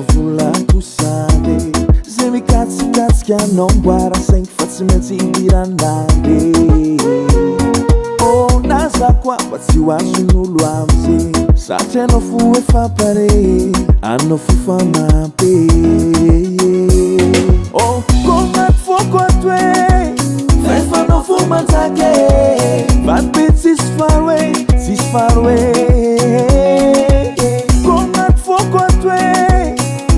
volako sady zay mikatsikatsika anamboara saingy fa tsy maintsy hidiranande naza koa mba tsy ho azon'olo amizay satria anao fo efa pare anao fo famampy komaty foko atoe faefanao fo manjake vaty be tsisy faroe komaty foko atoe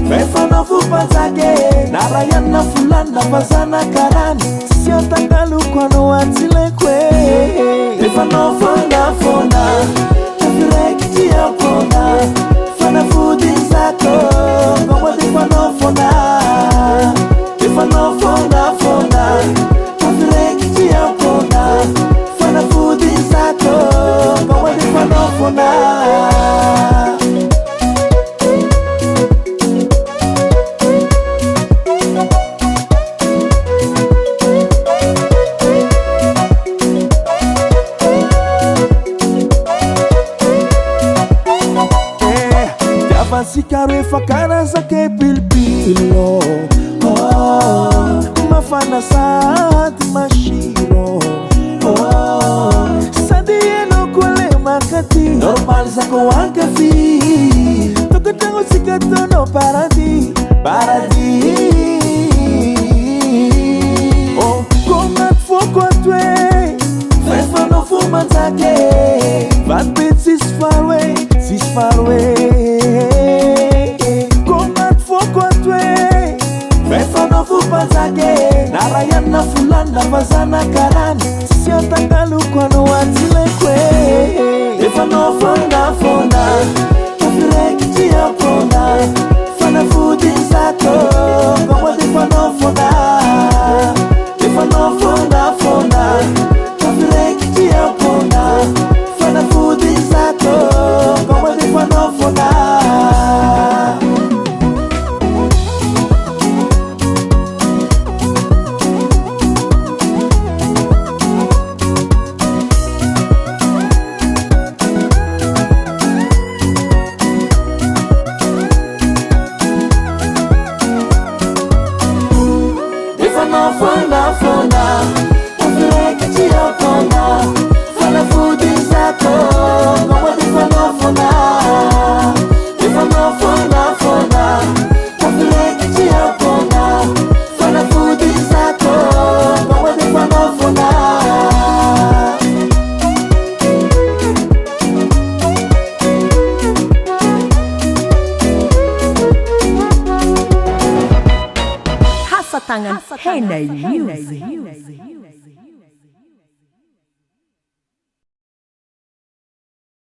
faefanao fo manjake na raha ianona folanina fazana karany tsy antakaloko anao atsilekwe efanao fona fona tafiraiky tiakona fanafody zako ngomody efanao fona efanao fona fona tafiraiky tiakona fanafody zako ngomody efanao fona sikaro efa karazake pilipilo mafana sady mashiro sady enoko le makati normal zako ankafi tokotragno tsika tono paradis komaty foko atoe faefanao fo manjake vaty be tsisy faroe komaty foko atoe faefanao fo manjake na raha ianona folanina fazana karany tsy antakaloko anao atsilekwe efanao fona fona tafiraiky tiakona fanafody zako ngomody efanao fona efanao fona fona tafiraiky tiakona fanafody zako ngomody efanao fona fona fona tafiraiky tiakona fanafody zako ngomody efanao fona efanao fona fona tafiraiky tiakona fanafody zako ngomody efanao fona Tangan Henay Music.